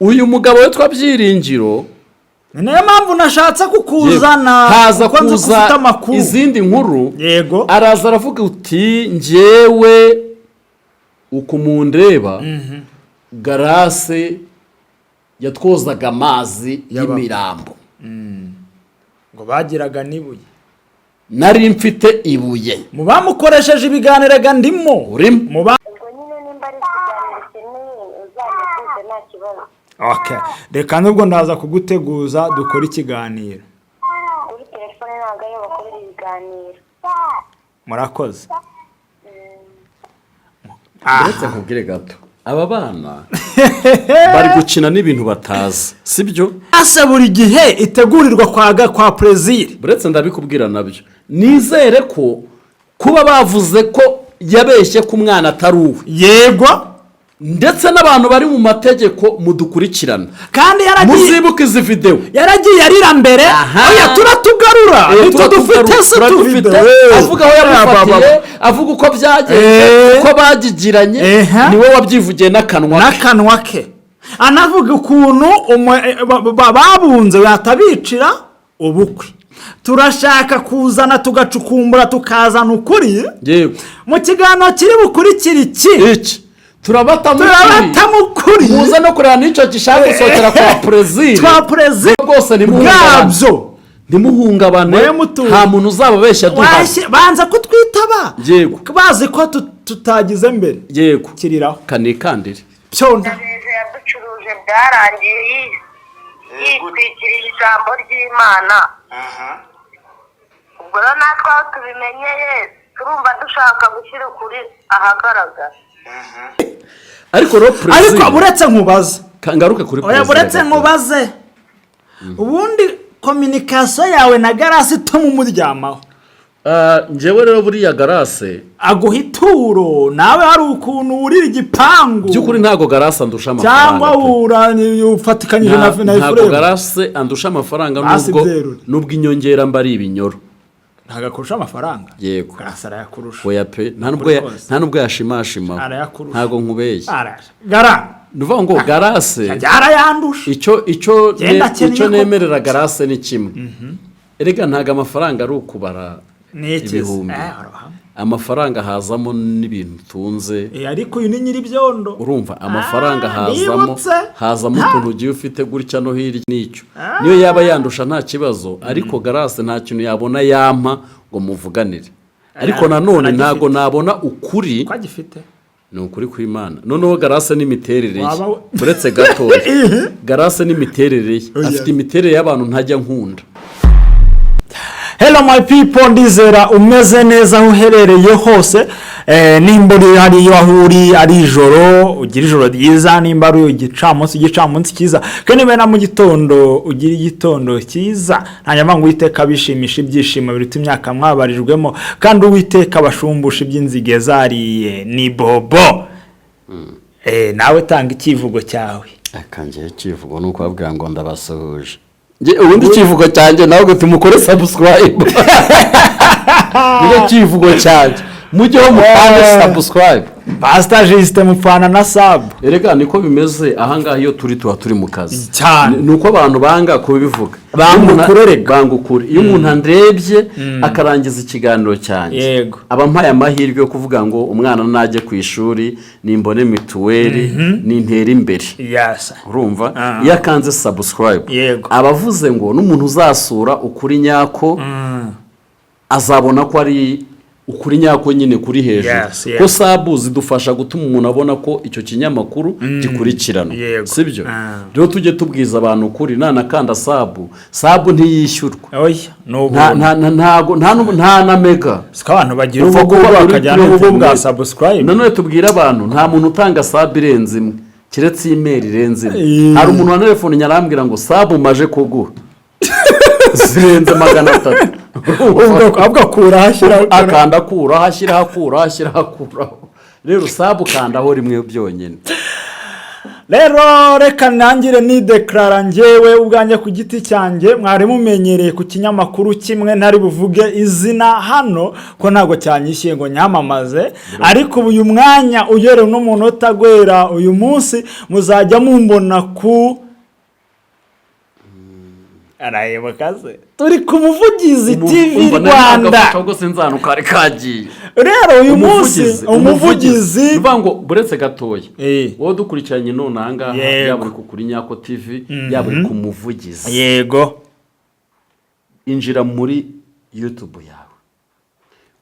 uyu mugabo witwa Byiringiro niyo mpamvu nashatse kukuzana haza kuza izindi nkuru yego araza aravuga uti njyewe uko mundeba Garase yatwozaga amazi y'imirambo ngo bagiraga nibuye nari mfite ibuye mu bamukoresheje ibiganiraga ndimo urimo okay reka nubwo ndaza kuguteguza dukora ikiganiro kuri telefone ntabwo ariyo bakorera ibiganiro murakoze ndetse nkubwire gato aba bana bari gukina n'ibintu batazi sibyo ase buri gihe itegurirwa kwa Plaisir buretse ndabikubwira nabyo nizere ko kuba bavuze ko yabeshye ku mwana atari uwe yego ndetse n'abantu bari mu mategeko mudukurikirana kandi muzibuka izi video yaragiye arira mbere oya turatugarura nitwe dufite se tufite avuga aho yamufatiye avuga uko byagenze uko bagigiranye niwe wabyivugiye n'akanwa ke anavuga ukuntu babunze yatabicira ubukwe turashaka kuzana tugacukumbura tukazana ukuri mu kiganiro kiri bukurikira iki turabatamukuri muza no kurana n'icyo gishaka gusohokera kwa Plaisir rwose ntimuhungabane nta muntu uzababeshya banza kutwitaba bazi ko tutagize mbere yego kiriraho kanikandire byonda yaducuruje byarangiye yitwikiriye ijambo ry'Imana ubwo rero natwe aho tubimenyeye turumva dushaka gushyira ukuri ahagaragara ariko buretse nkubaze ngaruke kuri Plaisir buretse nkubaze ubundi communication yawe na Garase ituma umuryamaho njyewe rero buriya Garase aguha ituro nawe hari ukuntu urira igipangu by'ukuri ntago Garase andusha amafaranga cyangwa ufatikanyije na Efuremu ntago Garase andusha amafaranga nubwo inyongera mbari ibinyoro ntago akurusha amafaranga yego Garase arayakurusha oya pe nta nubwo yashimashima ntago nkubeye nuvuga ngo Garase yarayandusha icyo nemerera Garase ni kimwe erega ntago amafaranga ari ukubara ibihumbi amafaranga hazamo n'ibintu tunze ariko uyu ni nyiri byondo urumva amafaranga hazamo utuntu ugiye ufite gutya no hirya n'icyo niyo yaba yandusha nta kibazo ariko Garase nta kintu yabona yampa ngo muvuganire ariko nanone ntago nabona ukuri ko agifite ni ukuri kw'Imana noneho Garase n'imiterere ye buretse gatoya Garase n'imiterere ye afite imiterere y'abantu ntajya nkunda. Hello my people, ndizera umeze neza aho uherereye hose, nimba uri hariyo aho uri ari ijoro ugira ijoro ryiza, nimba uri igicamunsi cyiza, kandi niba na mu gitondo ugira igitondo cyiza. Hanyuma ngo Uwiteka bishimisha ibyishimo biruta imyaka mwabarijwemo, kandi Uwiteka bashumbusha iby'inzige zariye ni bobo. Nawe tanga ikivugo cyawe. Akanje ikivugo nuko babwira ngo ndabasuhuje. Ubundi ikivugo cyanjye nawe ngo tumukore subscribe. Niyo kivugo cyanjye. Mujye ho mukande subscribe. Pastor Justin mupfana na sub. Erega niko bimeze ahangaha iyo turi mu kazi. Cyane. Nuko abantu banga kubivuga. Bangukure. Iyo umuntu andrebye akarangiza ikiganiro cyanjye. Yego. Abampaye amahirwe yo kuvuga ngo umwana najye ku ishuri nimbone mituweli nintera imbere. Yes. Urumva? Iyo akanze subscribe. Yego. Abavuze ngo n'umuntu uzasura ukuri nyako azabona ko ari ukuri nyako nyine kuri hejuru. Ko sabu zidufasha gutuma umuntu abona ko icyo kinyamakuru gikurikirana. Sibyo? Rero tujye tubwiza abantu ukuri nakanda sabu ntiyishyurwa. Nta na mega. Sika abantu bagira uvugo bakajyana uvugo bwa subscribe. Nanone tubwira abantu nta muntu utanga sabu irenze imwe kiretse email irenze imwe. Hari umuntu wa telefone nyarambwira ngo sabu maje kuguha zirenze 300. Ubwo akura hashyira akanda akura hashyira hakura. Rero sabu kandaho rimwe byonyine. rero reka nangire nideklara njyewe ubwanjye ku giti cyanjye mwari mumenyereye ku kinyamakuru kimwe ntari buvuge izina hano ko ntabwo cyanyishyuye ngo nyamamaze ariko uyu mwanya ugere n'umuntu utagwera uyu munsi muzajya mumbona ku arayibuka se turi ku Muvugizi TV Rwanda rero uyu munsi Umuvugizi bivuga ngo buretse gatoya wowe dukurikiranye none ahangaha yaba uri kuri Nyako TV yaba uri ku Muvugizi yego injira muri YouTube yawe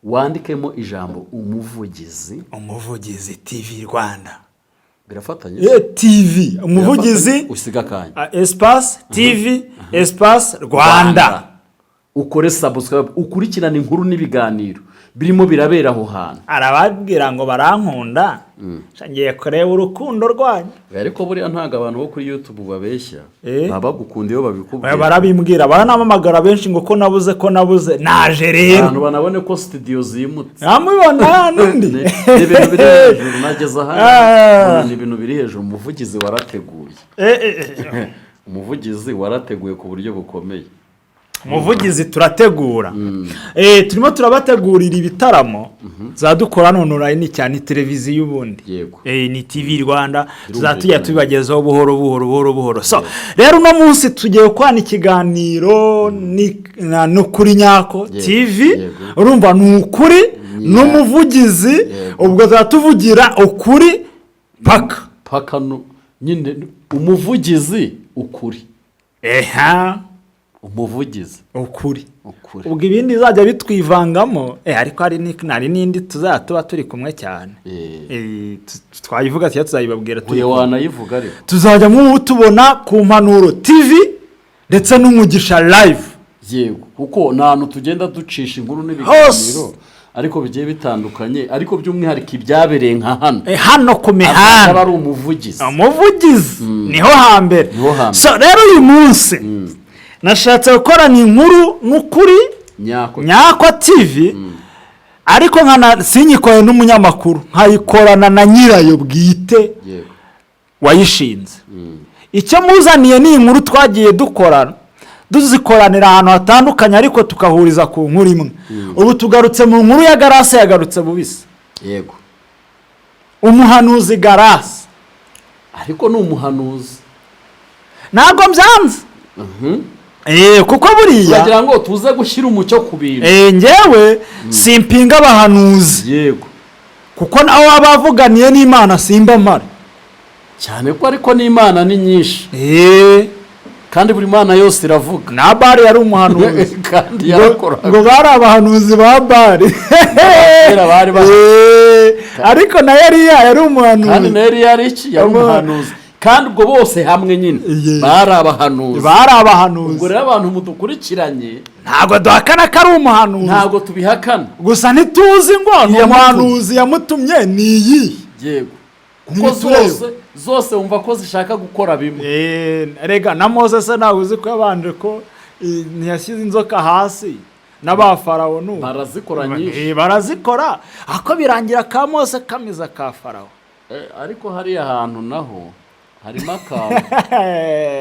wandikemo ijambo Umuvugizi TV Rwanda birafatanye TV Umuvugizi usiga kanya espace TV espace Rwanda ukore subscribe ukurikirana inkuru n'ibiganiro birimo birabera aho hantu arababwira ngo barankunda ngiye kureba urukundo rwanyu ariko buriya ntago abantu bo kuri YouTube babeshya baba gukunda iyo babikubwira barabimbwira baranamamagara benshi ngo ko nabuze naje rero abantu banabone ko studio zimutse amubona nundi ibintu biri hejuru nageza hano ni ibintu biri hejuru Umuvugizi warateguye Umuvugizi warateguye ku buryo bukomeye Umuvugizi turategura turimo turabategurira ibitaramo zadukora none online cyane televiziyo ubundi yego ni TV Rwanda tuzatujya tubibagezaho buhoro so rero no munsi tugiye kwana ikiganiro no kuri Nyako TV urumva ni ukuri n'Umuvugizi ubwo zatuvugira ukuri paka nyine Umuvugizi ukuri Umuvugizi ukuri ubwo ibindi zajya bitwivangamo ariko hari n'indi tuzatuba turi kumwe cyane twayivuga tuzayibabwira wanayivuga ariko tuzajya tubona ku Mpanuro TV ndetse n'Umugisha live yego kuko ntantu tugenda ducisha inkuru n'ibiganiro ariko bigiye bitandukanye ariko by'umwihariko ibyabereye nka hano ku mihanda ari Umuvugizi niho hambere so rero uyu munsi nashatse gukorana inkuru n'ukuri Nyako TV ariko sinyikoye n'umunyamakuru nkayikorana na nyirayo bwite wayishinze icyo muzaniye ni inkuru twagiye duzikoranira ahantu hatandukanye ariko tukahuriza ku nkuru imwe ubu tugarutse mu nkuru ya Garase yagarutse bubisi yego umuhanuzi Garase ariko ni umuhanuzi ntabwo byanze kuko buriya kugira ngo tuze gushyira umucyo ku bintu njyewe simpinga abahanuzi yego kuko nawe abavuganiye n'Imana simba mara cyane ko ariko n'Imana ni nyinshi kandi buri Mana yose iravuga na Bari yari umuhanuzi kandi yakoraga ngo bari abahanuzi ba Bari ariko na Eliya yari umuhanuzi kandi na Eliya yari umuhanuzi kandi ubwo bose hamwe nyine bari abahanuzi ubwo rero abantu mudukurikiranye ntabwo duhakana ko ari umuhanuzi ntabwo tubihakana gusa ntituzi ngo ni umuhanuzi yamutumye ni iyi yego kuko zose wumva ko zishaka gukora bimwe rega na Moses ntabwo uzi ko yabanje ko ntiyashyize inzoka hasi n'abafarawo n'ubu barazikora nyinshi barazikora ako birangira ka Mose kameza ka Farawo ariko hariya hantu naho harimo akantu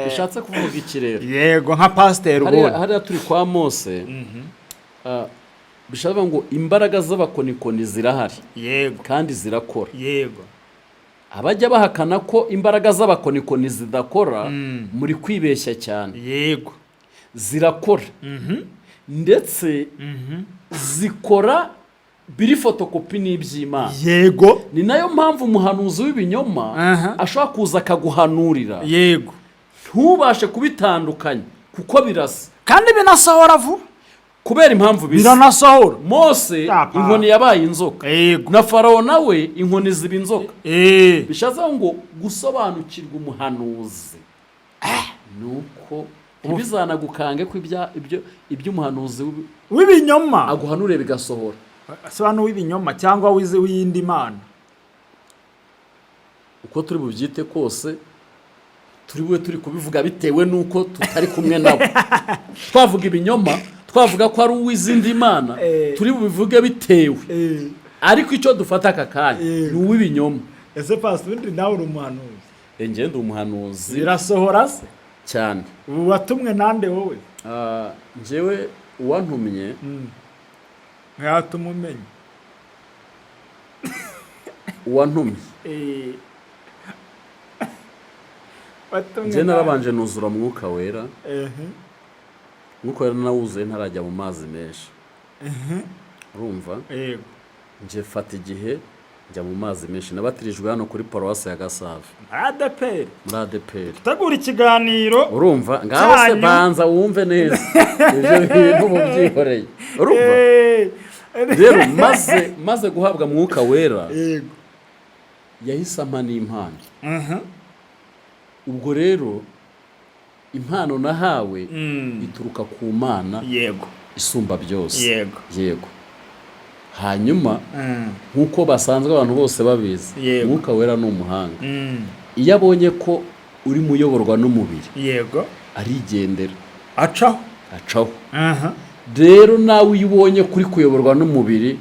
bishatse kuvuga ikirere yego nka pasiteri ubundi hariya turi kwa Mose bishaka ngo imbaraga z'abakonikoni zirahari yego kandi zirakora yego abajya bahakana ko imbaraga z'abakonikoni zidakora muri kwibeshya cyane yego zirakora ndetse zikora biri fotokopi n'iby'Imana yego ni nayo mpamvu umuhanuzi w'ibinyoma ashobora kuza akaguhanurira yego ntubashe kubitandukanya kuko birasa kandi binasohora vuba kubera impamvu biranasohora Mose inkoni yabaye inzoka na Farawo nawe inkoni ziba inzoka bishatse ngo gusobanukirwa umuhanuzi nuko ntibizanagukange ko ibyo umuhanuzi w'ibinyoma aguhanure bigasohora asobanura w'ibinyoma cyangwa w'iyindi mana uko turi bubyite kose turi kubivuga bitewe nuko tutari kumwe nabo twavuga ibinyoma twavuga ko ari uw'izindi mana turi bubivuge bitewe ariko icyo dufata aka kanya ni uw'ibinyoma ese pastor nawe uri umuhanuzi ngende umuhanuzi birasohora se cyane. ubu watumwe nande wowe? Njyewe uwantumye mwatuma umenya uwantumye watumwe njye narabanje nuzura mwuka wera. Mwuka wera nawuzuye ntarajya mu mazi menshi. Urumva njye fata igihe njya mu mazi menshi. Nabatirijwe hano kuri paruwasi ya Gasave muri ADPR. tegura ikiganiro urumva ngaho se banza wumve neza ibyo bintu mubyihoreye. urumva rero maze guhabwa mwuka wera yahise ampa n'impano. ubwo rero impano nahawe ituruka ku Mana isumba byose. Yego hanyuma nk'uko basanzwe abantu bose babizi mwuka wera ni umuhanga. iyo abonye ko uri muyoborwa n'umubiri arigendera acaho. rero nawe iyo ubonye kuri kuyoborwa n'umubiri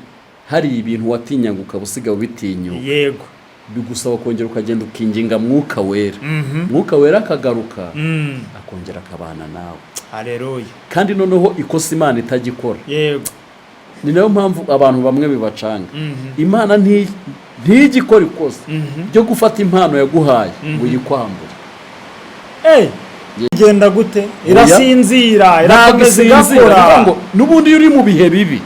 hari ibintu watinyaga ukaba usigaye ubitinyuka bigusaba kongera ukagenda ukinginga mwuka wera. mwuka wera akagaruka akongera akabana nawe. haleluya. kandi noneho ikosa Imana itagikora. ni nayo mpamvu abantu bamwe bibacanga. Imana ntigikora ikosa ryo gufata impano yaguhaye ngo uyikwambure. igenda gute? irasinzira irakomeza igakora. n'ubundi iyo uri mu bihe bibi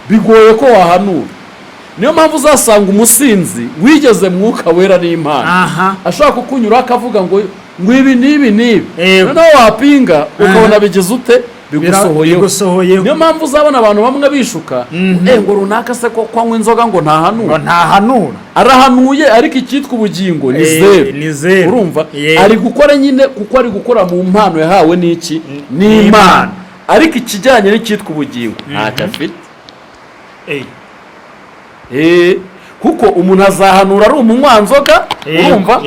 bigoye ko wahanura. niyo mpamvu uzasanga umusinzi wigeze mwuka wera n'impano ashaka kukunyura akavuga ngo ibi n'ibi n'ibi, noneho wapinga ukabona bigize ute bigusohoyeho. niyo mpamvu uzabona abantu bamwe bishuka ngo runaka se ko kwanywa inzoga ngo ntahanura. arahanuye ariko icyitwa ubugingo ni zeru. urumva ari gukora nyine kuko ari gukora mu mpano yahawe n'iki n'Imana, ariko ikijyanye n'icyitwa ubugingo ntacyo afite. kuko umuntu azahanura ari umunywanzoga. urumva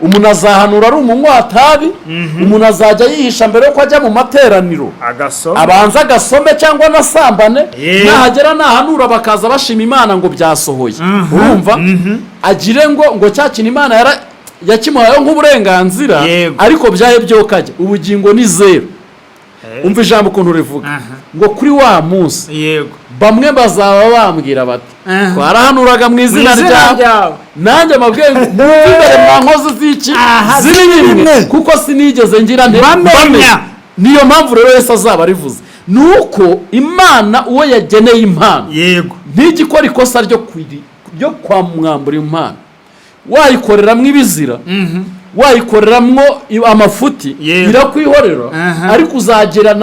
umuntu azahanura ari umunywantabi. umuntu azajya yihisha mbere yuko ajya mu materaniro abanza agasome cyangwa anasambane. nahagera nahanura bakaza bashima Imana ngo byasohoye. urumva agire ngo cya kintu Imana yakimuhayeho nk'uburenganzira ariko byahe byokajya. ubugingo ni zeru. umva ijambo ukuntu rivuga ngo kuri wa munsi bamwe bazaba bambwira bati twarahanuraga mu izina ryawe, nanjye amabwire ngo imbere mwa nkozi z'iki ziri bimwe kuko sinigeze ngira ntibamenya. niyo mpamvu rero Yesu azaba arivuze nuko Imana uwo yageneye impano ntigikora ikosa ryo kwamwambura impano. wayikoreramo ibizira wayikoreramwo amafuti irakwihorera ariko uzagera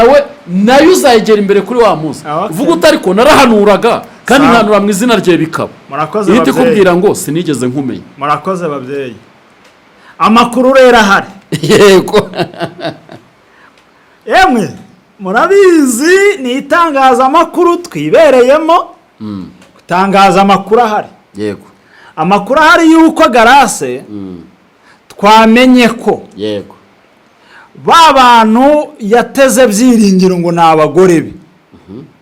nayo uzayigera imbere kuri wa munsi uvuga utari ko narahanuraga kandi nkanura mu izina rye bikaba. ihita ikubwira ngo sinigeze nkumenya. murakoze babyeyi. amakuru rero ahari. yego yemwe murabizi ni itangazamakuru twibereyemo. gutangaza amakuru ahari. yego amakuru ahari y'uko Garase twamenye ko ba bantu yateze byiringiro ngo ni abagore be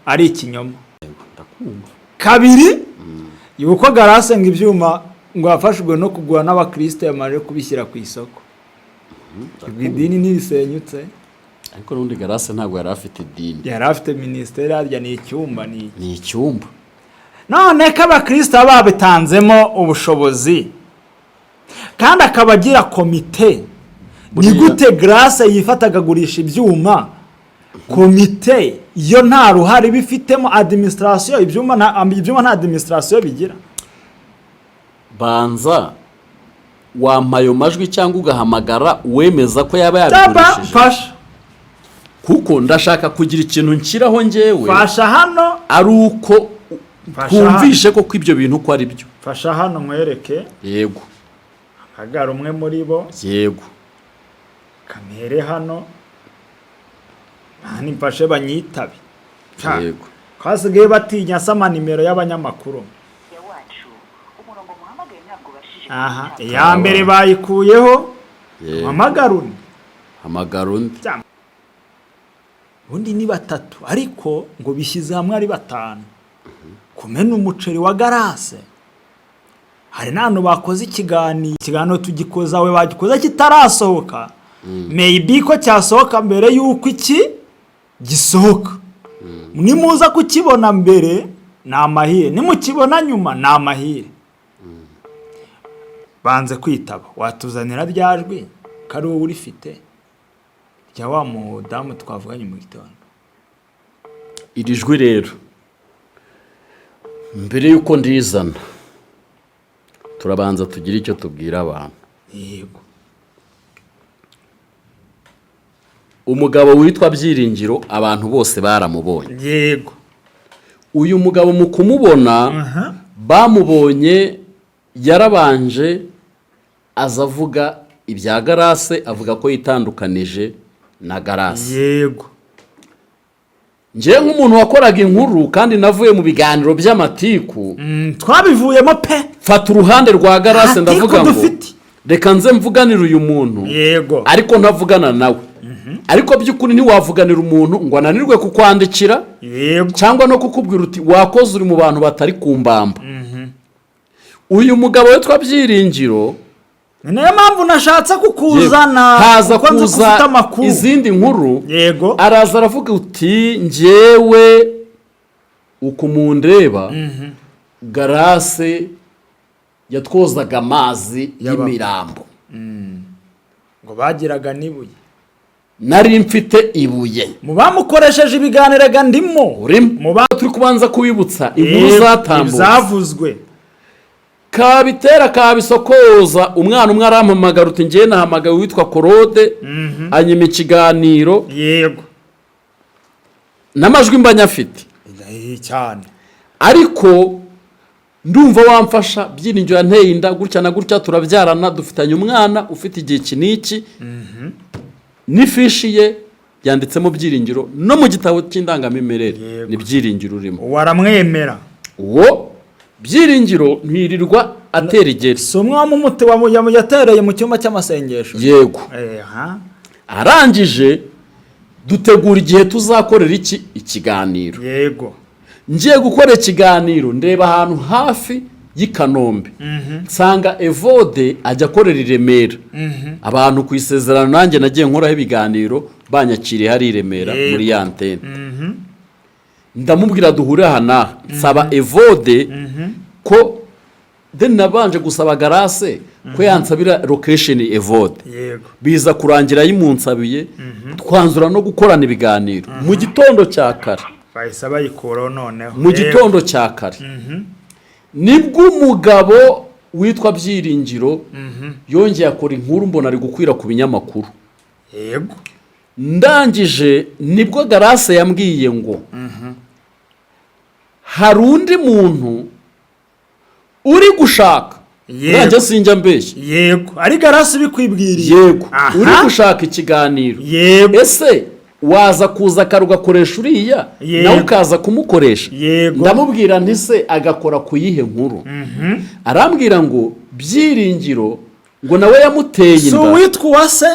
ari ikinyoma. kabiri yuko Garase ngo ibyuma ngo yafashwe no kugura n'abakristo yamaje kubishyira ku isoko. idini ntibisenyutse ariko n'undi Garase ntabwo yari afite idini. yari afite minisiteri harya ni icyumba. none ko abakristo babitanzemo ubushobozi kandi akaba agira komite. ni gute Garase yifata akagurisha ibyuma? komite yo nta ruhare bifitemo. administration ibyuma nta administration bigira. banza wampaye majwi cyangwa ugahamagara wemeza ko yaba yabigurishije. kuko ndashaka kugira ikintu nshyiraho njyewe fasha hano ari uko twumvishe ko ibyo bintu ko ari byo. fasha hano mwereke. yego hagara umwe muri bo. yego kamere hano ntani mfashe banyitabe. yego kwasigaye batinya sama nimero y'abanyamakuru. ya mbere bayikuyeho. hamagara undi. undi ni batatu ariko ngo bishyize hamwe ari batanu. kumena umuceri wa Garase hari n'ahantu bakoze ikiganiro tugikoza we bagikoza kitarasohoka maybe ko cyasohoka mbere y'uko iki gisohoka nimuza kukibona mbere ni amahire nimukibona nyuma ni amahire banze kwitaba watuzanira ryajwi kari wowe urifite rya wa mudamu twavuganye mu gitondo iri jwi rero mbere y'uko ndizana turabanza tugira icyo tubwira abantu. Yego. Umugabo witwa Byiringiro abantu bose baramubonye. Yego. Uyu mugabo mu kumubona bamubonye yarabanje azavuga ibya Garase avuga ko yitandukanije na Garase. Yego. Nje nk'umuntu wakoraga inkuru kandi navuye mu biganiro by'amatiku twabivuyemo pe fata uruhande rwa Garase ndavuga ngo reka nze mvuganira uyu muntu. Yego. Ariko ntavugana nawe. Ariko by'ukuri ntiwavuganira umuntu ngo ananirwe kukwandikira. Yego. Cyangwa no kukubwira uti wakoze uri mu bantu batari kumbamba. Uyu mugabo witwa Byiringiro niyo mpamvu nashatse kukuzana haza kuza izindi nkuru. Yego. Araza aravuga uti njyewe ukumundeba Garase yatwozaga amazi y'imirambo ngo bagiraga nibuye nari mfite ibuye mu bamukoresheje ibiganiraga ndimo mu ba turi kubanza kubibutsa inkuru zatambutse zavuzwe kabitera kabisokoza umwana umwe arampamagara uti ngiye nahamagaye witwa Korode anyima ikiganiro. Yego. N'amajwi mbanyafite cyane ariko ndumva wamfasha Byiringiro yanteye inda gutya na gutya turabyarana dufitanye umwana ufite igihe kiniki n'ifishi ye yanditsemo Byiringiro no mu gitabo cy'indangamimerere ni Byiringiro urimo waramwemera uwo Byiringiro ntirirwa atera igeri so umwami umuti yatereye mu cyumba cy'amasengesho. Yego. Arangije dutegura igihe tuzakorera ikiganiro. Yego. Ngiye gukora ikiganiro ndeba ahantu hafi y'Ikanombe nsanga Evode ajya akorera i Remera. Abantu ku isezerano nanjye nagiye nkoraho ibiganiro banyakiriye hari i Remera muri ya antene. Ndamubwira duhure hana nsaba Evode ko nabanje gusaba Garase ko yansabira location Evode. Yego. Biza kurangira yimunsabiye twanzura no gukorana ibiganiro mu gitondo cya kare. Bahise bayikuraho noneho mu gitondo cya kare nibwo umugabo witwa Byiringiro yongeye akora inkuru mbona ari gukwira ku binyamakuru. Yego. Ndangije nibwo Garase yambwiye ngo hari undi muntu uri gushaka nanjye sinjya mbeshya. Yego. Ari Garase bikwibwiriye. Yego. Uri gushaka ikiganiro. Yego. Ese waza kuza akarugakoresha uriya nawe ukaza kumukoresha. Yego. Ndamubwira nti se agakora kuyihe nkuru. Arambwira ngo Byiringiro ngo nawe yamuteye inda. So witwa Uwase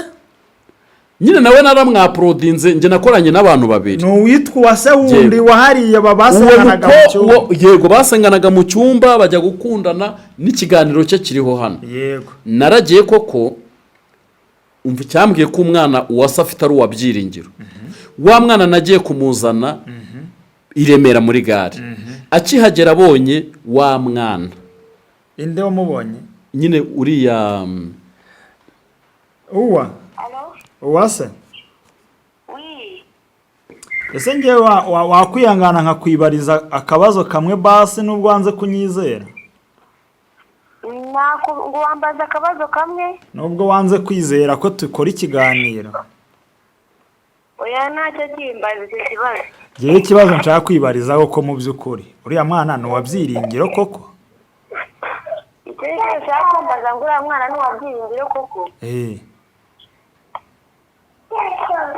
nyine nawe naramwaprodinze nje nakoranye n'abantu babiri. No witwa Uwase wundi wahariye babasenganaga mu cyumba. Yego basenganaga mu cyumba bajya gukundana n'ikiganiro cye kiriho hano. Yego. Naragiye koko umva cyambwiye ko umwana Uwase afite ari uwa Byiringiro. Wa mwana nagiye kumuzana i Remera muri gare. Akihagera abonye wa mwana. Inde wamubonye? Nyine uriya Uwa. Uwase? Oui. Ese ngewe wakwihangana nkakwibariza akabazo kamwe basi nubwo wanze kunyizera? Ngo wambaza akabazo kamwe? Nubwo wanze kwizera ko tukora ikiganiro. Oya ntacyo kimbaza icyo kibazo. Ngewe ikibazo nshaka kwibarizaho ko mu by'ukuri uriya mwana ni uwa Byiringiro koko? Icyo nshaka kumbaza ngo uriya mwana ni uwa Byiringiro koko?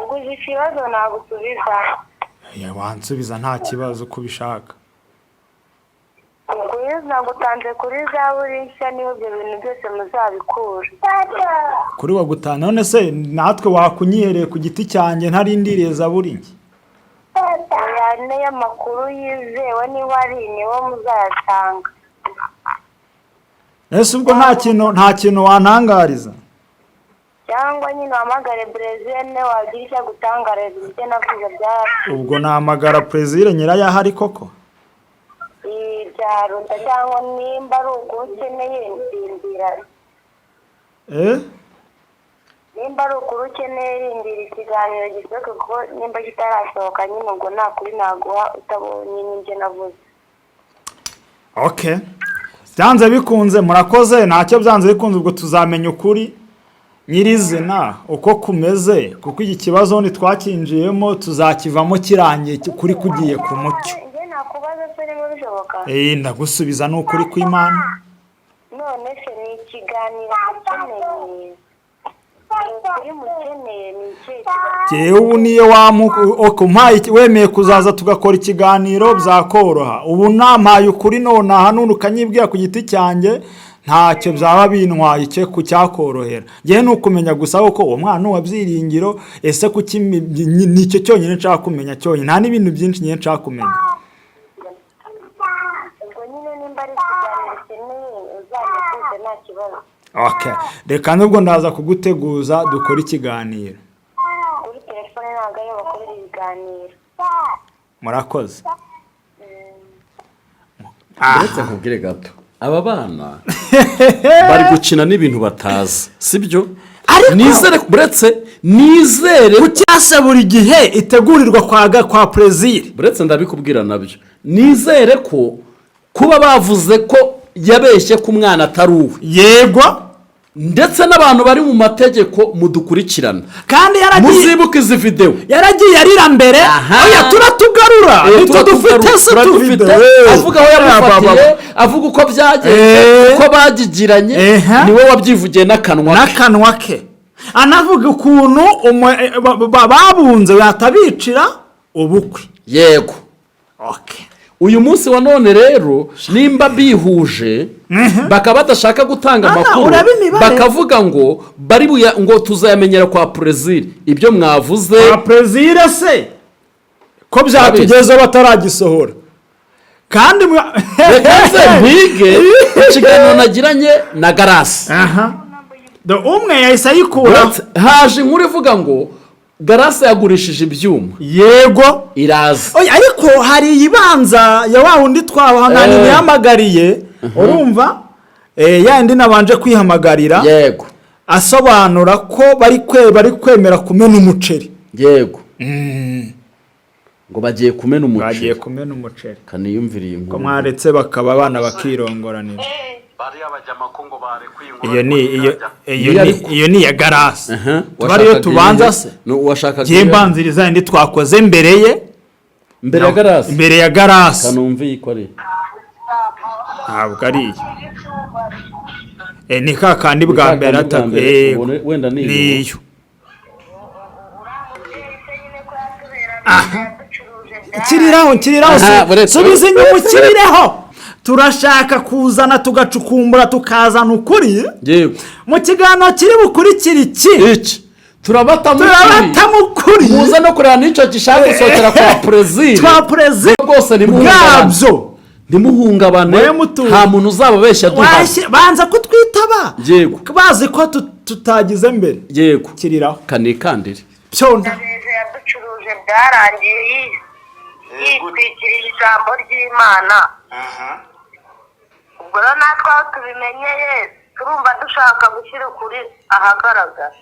Guza ikibazo nagusubiza. Wansubiza nta kibazo uko ubishaka. Guhiza ngutanze kuri Zaburi nshya niho ibyo bintu byose muzabikura. Kuri wagutana none se natwe wakunyihereye ku giti cyanjye ntarindiriye Zaburi nshya? Oya niyo makuru yizewe niba ari niwo muzayatanga. ese ubwo nta kintu wantangariza cyangwa nyine uhamagare Brezil wagira icyo agutangariza ibyo navuze byari ubwo nahamagara Brezil nyirayo ahari koko ibyaruta cyangwa nimba ari uko ukeneye ndindira nimba ari uko ukeneye rindira ikiganiro gisohoka kuko nimba kitarasohoka nyine ubwo nta kuri naguha utabonye n'ibyo navuze. Okay, byanze bikunze murakoze, ntacyo byanze bikunze ubwo tuzamenya ukuri nyirizina uko kumeze, kuko iki kibazo ntitwakinjiyemo tuzakivamo kirangiye kuri kugiye ku mucyo. Ndagusubiza ni ukuri kw'Imana. None se ni ikiganiro mukeneye jewe ubu niyo wamumpaye wemeye kuzaza tugakora ikiganiro byakoroha. Ubu nampaye ukuri nonaha none ukanyibwira ku giti cyanjye ntacyo byaba bintwaye ku cyakorohera. Ngewe nukumenya gusa ko uwo mwana wabyiringiro ese kuki nicyo cyonyine nshaka kumenya cyonyine, nta n'ibintu byinshi nyine nshaka kumenya. Okay, reka nubwo ndaza kuguteguza dukora ikiganiro. Kuri telefone ntabwo ariyo bakorera ibiganiro. Murakoze. Uretse nkubwire gato, aba bana bari gukina n'ibintu batazi, sibyo? Nizere kucyase buri gihe itegurirwa kwa Brezil. Buretse ndabikubwira nabyo. Nizere ko kuba bavuze ko yabeshye ku mwana atari uwe. Yego. Ndetse n'abantu bari mu mategeko mudukurikirana. Kandi muzibuka izi video. Yaragiye arira mbere. Oya turatugarura. Turadufite. Avuga aho yamufatiye, avuga uko byagenze, uko bagigiranye, niwe wabyivugiye n'akanwa ke. Anavuga ukuntu babunze yatabicira ubukwe. Yego. Okay. Uyu munsi wa none rero nimba bihuje bakaba badashaka gutanga amakuru bakavuga ngo ngo tuzayamenyera kwa Brezil ibyo mwavuze kwa Brezil se ko byatugeze bataragisohora kandi mpige ikiganiro nagiranye na Garasi umwe yahise ayikura haje inkuru ivuga ngo Garasi yagurishije ibyuma. Yego iraza. Ariko hari ibanza ya wa wundi twabahananiye yahamagariye urumva yandi nabanje kwihamagarira. Yego. Asobanura ko bari kwemera kumena umuceri. Yego. Ngo bagiye kumena umuceri. Kaniyumviriye inkuru. Ko mwaretse bakaba abana bakirongoranira. Iyo ni ya Garasi. Tubariyo tubanza se. Mbanziriza indi twakoze mbere ya Garasi. Kanumvi ikore. Ntabwo ari ni kakandi bwa mbere wenda niyo. Kiriraho subiza inyuma ukirireho. Turashaka kuzana tugacukumbura tukazana ukuri. Yego. Mu kiganiro kiri bukurikira iki turabata mukuri muza no kurana nico gishaka gusohokera kwa Brezil rwose nimuhungabane nta muntu uzababeshya banza kutwitaba. Yego. Bazi ko tutagize mbere. Yego. Kiriraho kanikandire cyonda yaducuruje byarangiye yitwikiriye ijambo ry'Imana. Ubwo rero natwe aho tubimenyeye turumva dushaka gushyira ukuri ahagaragara.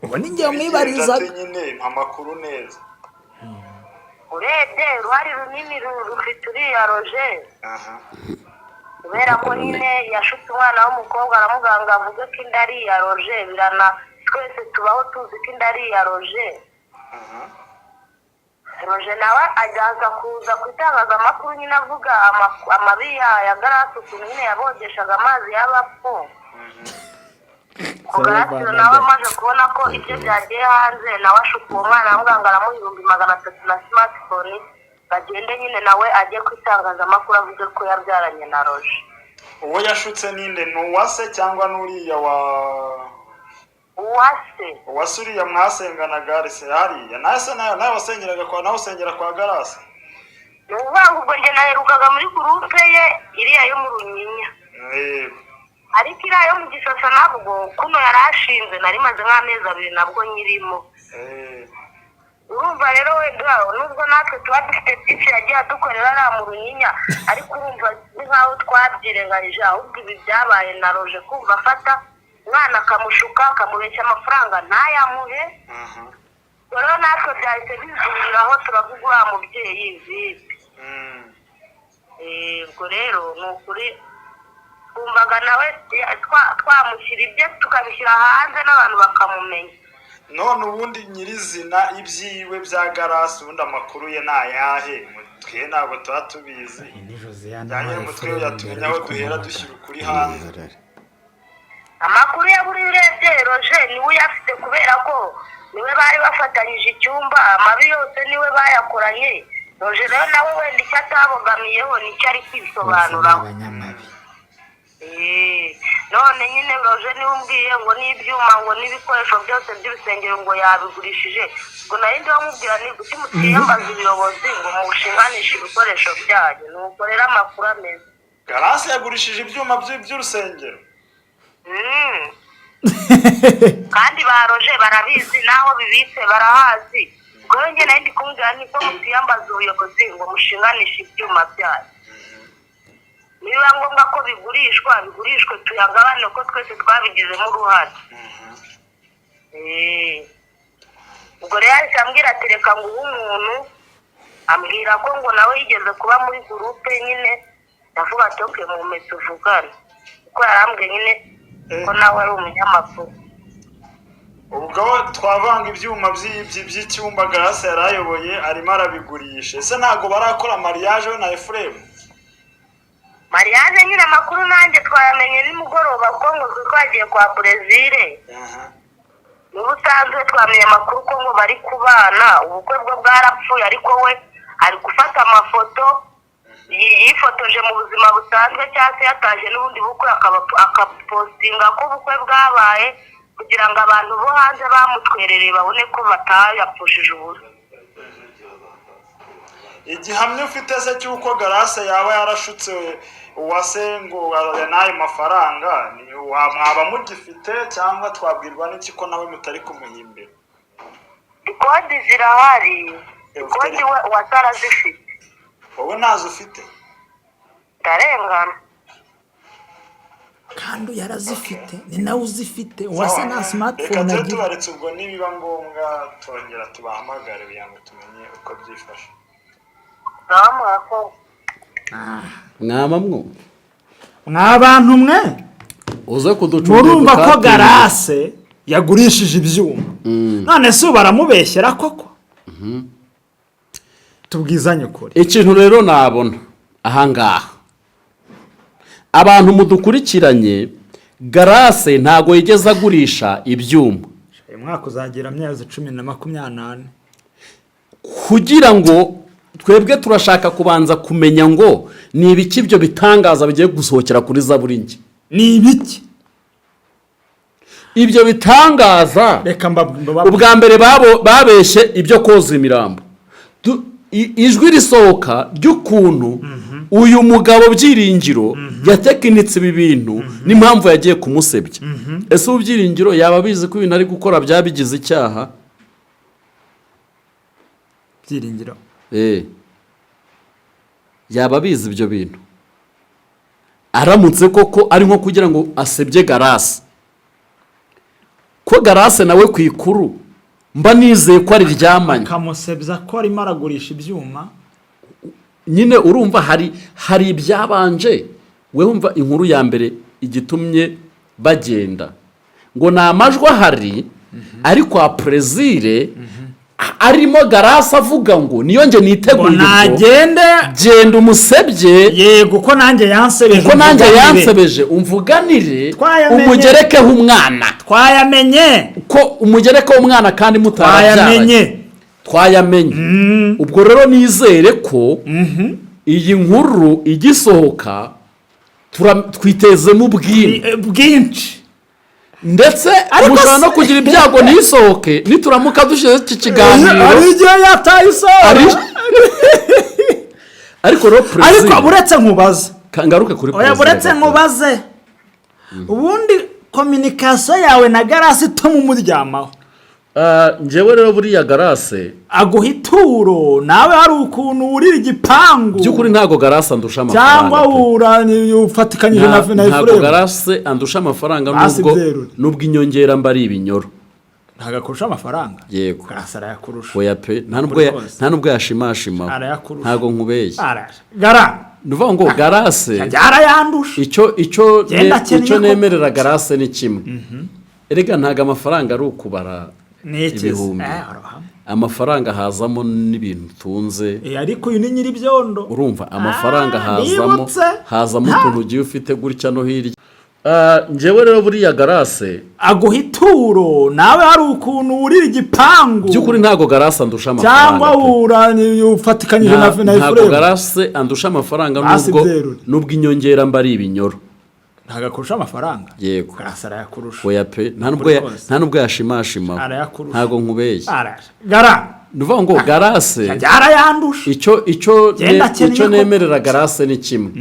ubu ni njye mwibariza nyine amakuru neza. Urebye uruhare runini rufite uriya Roje. Kubera ko nyine yashutse umwana w'umukobwa aramuganga avuga ko inda ari iya Roje, birana twese tubaho tuzi ko inda ari iya Roje. Roje nawe ajyaza kuza ku itangazamakuru nyine avuga amabi ya Garasi ukuntu nyine yabogeshaga amazi y'abapfu. Garasi nawe amaze kubona ko ibyo byagiye hanze nawe ashuka uwo mwana amuganga aramuha 300 na smartphone bagende nyine nawe ajye ku itangazamakuru avuge ko yabyaranye na Roje. Uwo yashutse ninde n'uwase cyangwa n'uriya Uwase uriya mwasengana Garasi hariya nawe wasengeraga nawe usengera kwa Garasi. ni ukuvuga ngo ubwo njye naherukaga muri gurupe ye iriya yo mu Runyinya, ariko iriya yo mu Gisasa nabwo kuno yari ashinze nari maze nk'amezi 2 nabwo nyirimo. Urumva rero wenda nubwo natwe tuba dufite byinshi yagiye adukorera ariya mu Runyinya, ariko urumva ni nk'aho twabyirengagije, ahubwo ibi byabaye na Roje kumva afata umwana akamushuka akamubeshya amafaranga ntayamuhe. Rero natwe byahise bizuriraho turavuga uriya mubyeyi vipi. Ubwo rero ni ukuri twumvaga nawe twamushyira ibye tukabishyira hanze n'abantu bakamumenya. None ubundi nyirizina ibyiwe bya Garasi ubundi amakuru ye nayahe? Twe ntabwo tuba tubizi. Yanyine umutwe yatumenya aho duhera dushyira ukuri hanze. Amakuru ya buri urebye Roje niwe uyafite kubera ko niwe bari bafatanyije icyumba, amabi yose niwe bayakoranye. Roje rero nawe wenda icyo atabogamiyeho nicyo ari kwisobanuraho. None nyine Roje niwe umbwiye ngo n'ibyuma ngo n'ibikoresho byose by'urusengero ngo yabigurishije, ngo nari ndi bamubwira ni guti mutiyambaza ubuyobozi ngo mushinganishe ibikoresho byanyu. Nuko rero amakuru ameze. Garasi yagurishije ibyuma by'urusengero. Kandi ba Roje barabizi naho bibitse barahazi. Ubwo njye nari ndi kumbwira niko mutiyambaza ubuyobozi ngo mushinganishe ibyuma byanyu. Niba ngombwa ko bigurishwe tuyagabane ko twese twabigizemo uruhare. Ubwo rero yahise ambwira ati reka ngo umuntu ambwira ko ngo nawe yigeze kuba muri gurupe nyine, ndavuga ati oke mume tuvugane, kuko yarambwiye nyine ko nawe ari umunyamakuru. Ubwo twavanga ibyuma by'icyumba Garasi yarayoboye arimo arabigurisha. Ese ntabwo barakora mariage we na Efuremu? Mariage nyine amakuru nanjye twayamenye nimugoroba ko ngo twagiye kwa Brezil. N'ubusanzwe twamenye amakuru ko ngo bari kubana, ubukwe bwo bwarapfuye, ariko we ari gufata amafoto yifotoje mu buzima busanzwe cyangwa se yataje n'ubundi bukwe akapostinga ko ubukwe bwabaye kugira ngo abantu bo hanze bamutwerereye babone ko batayapfushije ubusa. Igihamya ufite se cy'uko Garasi yaba yarashutse Uwase ngo n'ayo mafaranga mwaba mugifite cyangwa twabwirwa n'iki ko nawe mutari kumuhimbira? Kodi zirahari, kodi Uwase arazifite. Wowe ntazo ufite? Ndarengana. Kandi yarazifite, ni nawe uzifite. Uwase nta smartphone agira. Reka tubaretse ubwo nibiba ngombwa twongera tubahamagare kugira ngo tumenye uko byifashe. Mwamamwo mwabantu mwe uze kuducunga. murumva ko Garasi yagurishije ibyuma. None se baramubeshyera koko? Tubwizanye ukuri. Ikintu rero nabona ahangaha abantu mudukurikiranye, Garasi ntago yigeze agurisha ibyuma. Uyu mwaka uzagira amezi 10 na 28 kugira ngo twebwe turashaka kubanza kumenya ngo ni ibiki ibyo bitangaza bigiye gusohokera kuri Zaburi nge. Ni ibiki ibyo bitangaza? Reka ubwa mbere babeshye ibyo koza imirambo. Ijwi risohoka ry'ukuntu uyu mugabo Byiringiro yatekinitse ibi bintu n'impamvu yagiye kumusebya. Ese ubu Byiringiro yaba bizi ko ibintu ari gukora byabigize icyaha? Byiringiro yaba bizi ibyo bintu? Aramutse koko ari nko kugira ngo asebye Garasi, ko Garasi nawe ku ikuru mba nizeye ko ari ryamanye kamusebya ko arimo aragurisha ibyuma. Nyine urumva hari ibyabanje. We wumva inkuru ya mbere igitumye bagenda ngo na amajwi ahari ari kwa Brezil, arimo Garasi avuga ngo niyo nge niteguye ngo genda umusebye. Yego ko nanjye yansebeje umvuganire umugerekeho umwana. Twayamenye ko umugerekeho umwana kandi mutarabyaranye. Twayamenye. Ubwo rero nizere ko iyi nkuru igisohoka twitezemo bwinshi, ndetse mushobora no kugira ibyago ntisohoke nituramuka dushyize iki kiganiro. Ari igihe yatayisohora. ariko uretse nkubaze ngaruke kuri perezida uretse nkubaze ubundi kominikasiyo yawe na Garasi ituma umuryamaho. njyewe rero buriya Garasi aguha ituro nawe hari ukuntu urira igipangu by'ukuri ntabwo Garasi andusha amafaranga cyangwa ufatikanyije na Efuremu. ntabwo Garasi andusha amafaranga nubwo inyongera mba ari ibinyoro. ntabwo akurusha amafaranga. yego Garasi arayakurusha. oya pe nta nubwo yashimashimaho ntabwo nkubeshye. ni ukuvuga ngo Garasi yarayandusha. icyo nemerera Garasi ni kimwe. erega ntabwo amafaranga ari ukubara ibihumbi. amafaranga hazamo n'ibintu utunze. ariko uyu ni nyir'ibyondo. urumva amafaranga hazamo utuntu ugiye ufite gutya no hirya. njyewe rero buriya Garasi aguha ituro nawe hari ukuntu urira igipangu by'ukuri ntabwo Garasi andusha amafaranga cyangwa ufatikanyije na Efuremu. ntabwo Garasi andusha amafaranga nubwo inyongera mba ari ibinyoro. ntabwo akurusha amafaranga. yego Garasi arayakurusha. oya pe nta nubwo yashimashimaho ntabwo nkubeshye. ni ukuvuga ngo Garasi yarayandusha. icyo nemerera Garasi ni kimwe.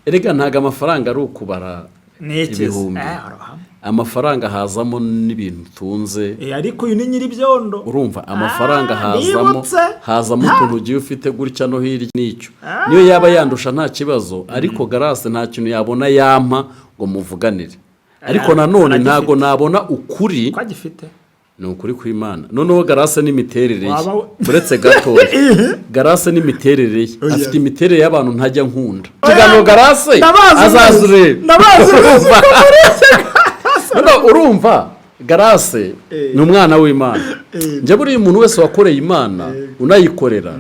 erega ntabwo amafaranga ari ukubara ibihumbi. amafaranga hazamo n'ibintu utunze. ariko uyu ni nyir'ibyondo. urumva amafaranga hazamo utuntu ugiye ufite gutya no hirya n'icyo. niyo yaba yandusha nta kibazo ariko Garasi nta kintu yabona yampa ngo muvuganire. ariko nanone ntabwo nabona ukuri. ko agifite ni ukuri kw'Imana. noneho Garasi n'imiterere ye uretse gatoya Garasi n'imiterere ye afite imiterere y'abantu ntajya nkunda. ikiganiro Garasi azaza urebe. urumva Garasi ni umwana w'Imana. njye buriya umuntu wese wakoreye Imana unayikorera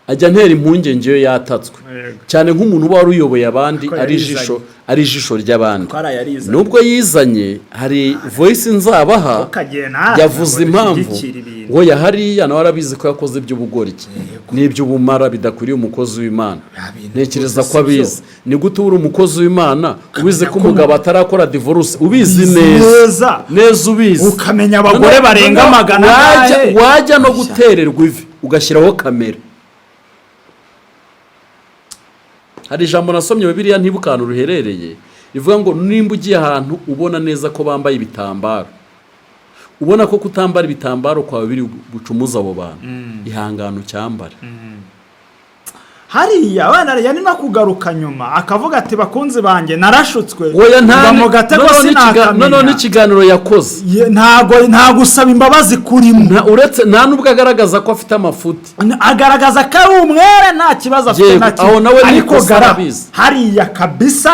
ajya ntera impungenge iyo yatatswe cyane nk'umuntu uba wari uyoboye abandi ari ijisho ry'abandi. nubwo yizanye hari voice nzabaha yavuze impamvu ngo hariya nawe arabizi ko yakoze iby'ubugoryi n'iby'ubumara bidakwiriye umukozi w'Imana. ntekereza ko abizi. ni gute uri umukozi w'Imana ubizi ko umugabo atarakora divorce ubizi neza ubizi ukamenya abagore barenga magana wajya no gutererwa ivi ugashyiraho kamera. hari ijambo nasomye Bibiliya ntibukana ruherereye rivuga ngo nimba ugiye ahantu ubona neza ko bambaye ibitambaro ubona ko kutambara ibitambaro kwawe biri gucumuza abo bantu ihangano cyambare. hariya abana yani no kugaruka nyuma akavuga ati bakunzi banjye narashutswe mu gatego none ikiganiro yakoze nta gusaba imbabazi kurimo uretse nta nubwo agaragaza ko afite amafuti agaragaza ko ari umwere nta kibazo afite na kimwe ariko hariya kabisa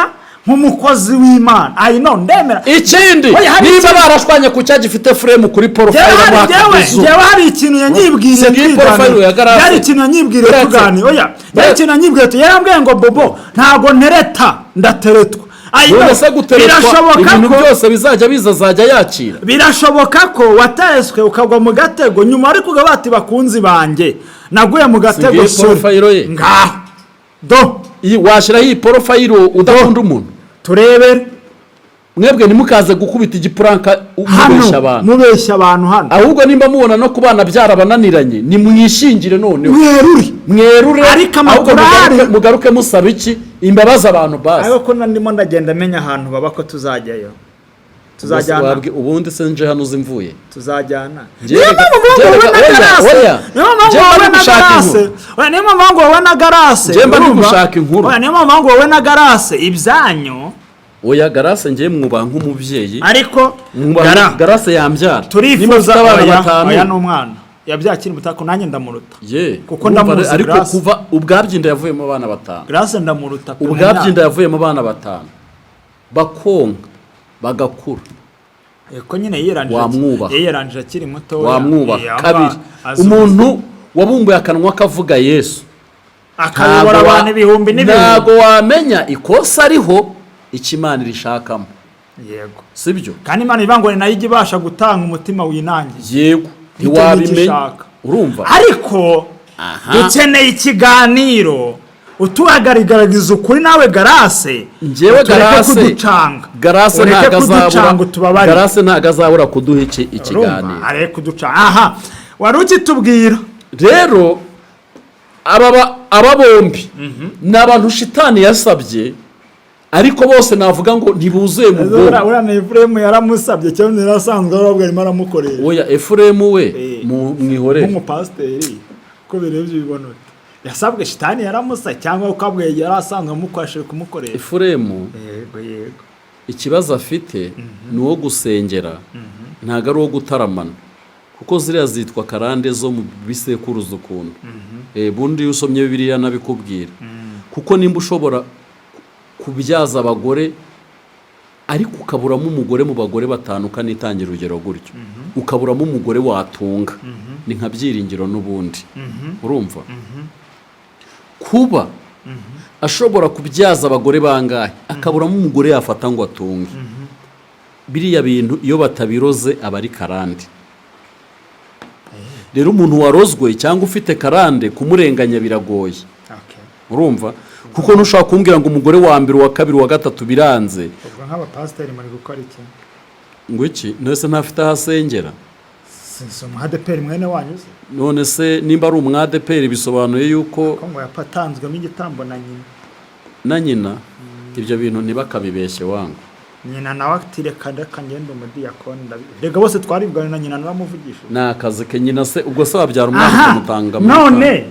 nk'umukozi w'Imana ndemera ikindi niba barashwanye ku cya gifite frame kuri profile yewe hari ikintu yanyibwiriye yari ikintu yanyibwiriye tuganira yari ikintu yanyibwiriye yarambwiye ngo Bobo ntago ntereta ndateretwa birashoboka ko byose bizajya bizazajya yakira. birashoboka ko wateswe ukagwa mu gatego nyuma ariko ugabati bakunzi banjye naguye mu gatego ngaho washyiraho iyi porofayiro udakunda umuntu turebere mwebwe ntimukaze gukubita igipuranka mubeshya abantu hano ahubwo nimba mubona no ku bana byarabananiranye ni mwishingire noneho mwerure ariko amakorari mugaruke musaba iki imbabazi abantu basi. ariko ko ndimo ndagenda menya ahantu baba ko tuzajyayo tuzajyana ubundi se nje hano uzimvuye tuzajyana niyo mpamvu wowe na Garasi niyo mpamvu wowe na Garasi ibyanyu oya Garasi ngiye mwubaha nk'umubyeyi ariko Garasi yambyara turifuza oya n'umwana yabyakira umutako nanjye ndamuruta kuko ndamuzi ariko kuva ubwabyinda yavuyemo abana 5 Garasi ndamuruta ubwabyinda yavuyemo abana 5 bakonka bagakura ko nyine yirangije akiri muto wamwubaha kabiri umuntu wabumbuye akanwa kavuga Yesu akayobora abantu ibihumbi n'ibihumbi ntago wamenya ikosa ariho ikimana rishakamo yego sibyo kandi Imana ivangwa nayo igibasha gutanga umutima winangiye yego ntiwabimenya urumva ariko dukeneye ikiganiro utuhagaragariza ukuri nawe Garasi njyewe Garasi ntago azabura kuduha ikiganiro ariko kuducanga wari ukitubwira rero aba bombi ni abantu shitani yasabye ariko bose navuga ngo ntibuzuye mu bwonko. Uriya na Efuremu yaramusabye cyangwa yarasanzwe arabwo arimo aramukorera. Oya Efuremu we mwihorere nk'umupasiteri ko birebye bibonora yasabwe shitani yaramusa cyangwa ukabwe yarasanzwe amukwashije kumukorera. Efuremu yego ikibazo afite ni uwo gusengera ntago ari uwo gutaramana kuko ziriya zitwa karande zo mu bisekuruza ukuntu bundi iyo usomye Bibiliya nabikubwira kuko nimba ushobora kubyaza abagore ariko ukaburamo umugore mu bagore batanu kanitangira urugero gutyo ukaburamo umugore watunga ni nka Byiringiro n'ubundi urumva kuba ashobora kubyaza abagore bangahe akaburamo umugore yafata ngo atunge biriya bintu iyo batabiroze aba ari karande. Rero umuntu warozwe cyangwa ufite karande kumurenganya biragoye urumva kuko ntushaka kumbwira ngo umugore wa mbere wa kabiri wa gatatu biranze ubwo nk'abapasiteri muri gukora iki ngo iki nese ntafite ahasengera si umwadeperi mwene wanyu se none se nimba ari umwadeperi bisobanuye yuko ngo yapatanzwemo igitambo na nyina ibyo bintu ntibakabibeshye wangu nyina nawe atire kandi akagenda umudiyakoni rega bose twaribwana na nyina naramuvugisha ni akazi ke nyina se ubwo se wabyara umwana ukamutanga none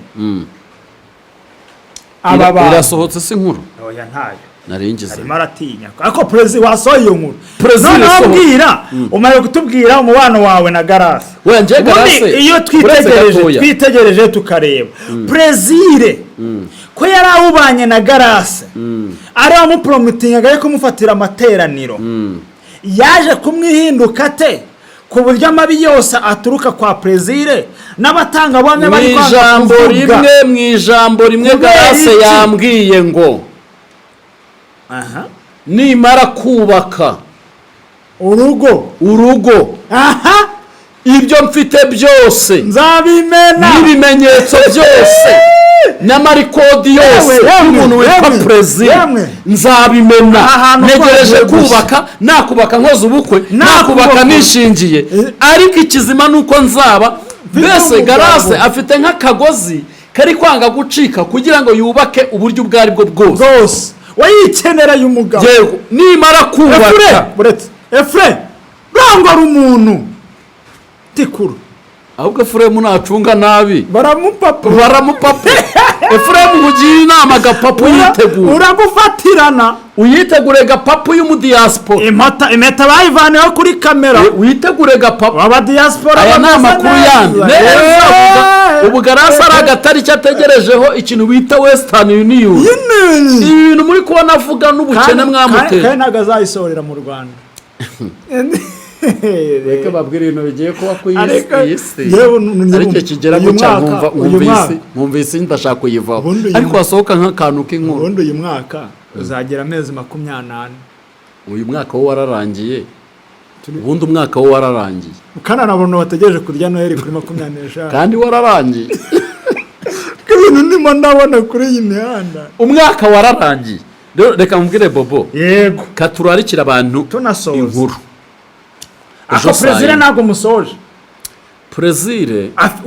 aba bantu irasohotse si nkuru oya ntayo naringize arimo aratinya ariko perezida wasohoye iyo nkuru perezida nabwira umaze kutubwira umubano wawe na Garasi wenge Garasi iyo twitegereje tukareba perezida ko yari awubanye na Garasi ari amupromotinga yo kumufatira amateraniro yaje kumwihinduka te ku buryo amabi yose aturuka kwa perezida n'abatanga bamwe bari kwanga kuvuga mu ijambo rimwe Garasi yambwiye ngo nimara kubaka urugo ibyo mfite byose nzabimena n'ibimenyetso byose n'amarikodi yose y'umuntu witwa perezida nzabimena ntegereje kubaka nakubaka nkoze ubukwe nakubaka nishingiye ariko ikizima nuko nzaba mbese Garasi afite nk'akagozi kari kwanga gucika kugira ngo yubake uburyo ubwo ari bwo bwose wayikenereye umugabo yego nimara kubaka Efure rangora umuntu tikuru ahubwo Efuremu nacunga nabi baramupapa Efuremu mugiye inama agapapu yitegura uragufatirana uyitegure gapapu y'umudiaspora impeta bayivaneho kuri kamera uyitegure gapapu abadiaspora aya ni amakuru yandi ubu Garasi ari agatariki ategerejeho ikintu bita Western Union ibintu muri kubona avuga n'ubukene mwamuteye kandi ntabwo azayisohorera mu Rwanda reka babwire ibintu bigiye kuba ku isi ariko kigera mu cyangwa mwumvise ndashaka kuyivaho ariko hasohoka nk'akantu k'inkuru ubundi uyu mwaka uzagera amezi 28 uyu mwaka wo wararangiye ubundi umwaka wo wararangiye kana nabona bategereje kurya Noheli kuri 25 kandi wararangiye ibintu ndimo ndabona kuri iyi mihanda umwaka wararangiye reka mbwire Bobo yego katurarikira abantu inkuru ako perezida ntabwo musoje perezida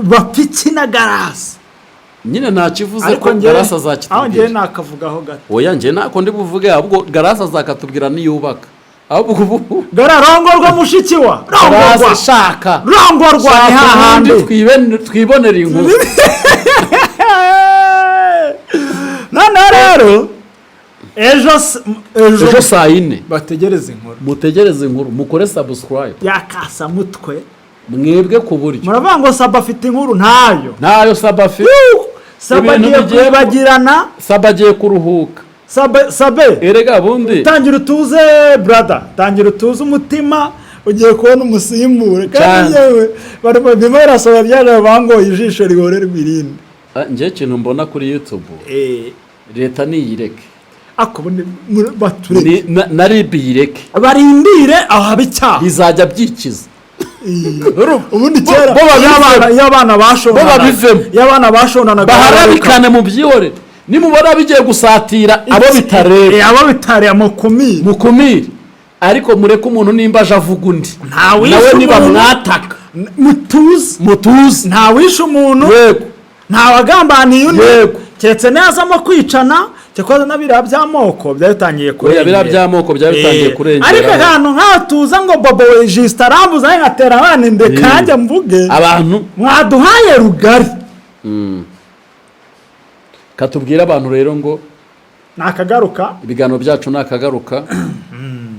bapiki na Garasi nyine ntakivuze ko Garasi azakitubwira njye nakavugaho gato oya njye ntako ndi buvuge ahubwo Garasi azakatubwira niyubaka ahubwo rongorwa mushiki wa rongorwa shaka rongorwa ni hahandi twibonera inkuru none rero ejo saa 4 bategereze inkuru mutegereze inkuru mukore subscribe yakasa mutwe mwebwe ku buryo muravuga ngo Saba afite inkuru ntayo Saba afite Saba agiye kwibagirana Saba agiye kuruhuka Sabe erega bundi tangira utuze brother tangira utuze umutima ugiye kubona umusimbure kandi yewe barimo barasaba byaje bangoye ijisho rihorera ibirindi nje ikintu mbona kuri YouTube leta niyireke akubundi bature naribi yireke barindire aho habicyaha bizajya byikiza ubundi kera y'abana bashonana baharabikane mu byihore nimubona bigiye gusatira abo bitareba mukumire ariko mureke umuntu nimba aje avuga undi nawe niba mwataka mutuze ntawishe umuntu ntawagambaniye undi Yego. keretse nezamo kwicana cyakoze na biriya by'amoko byaritangiye kurengera biriya by'amoko byaritangiye kurengera ariko ahantu nk'aho tuza ngo Bobo Jisita arambuza nkatera abana inde kanjye mvuge abantu mwaduhaye rugari katubwira abantu rero ngo nakagaruka ibiganiro byacu nakagaruka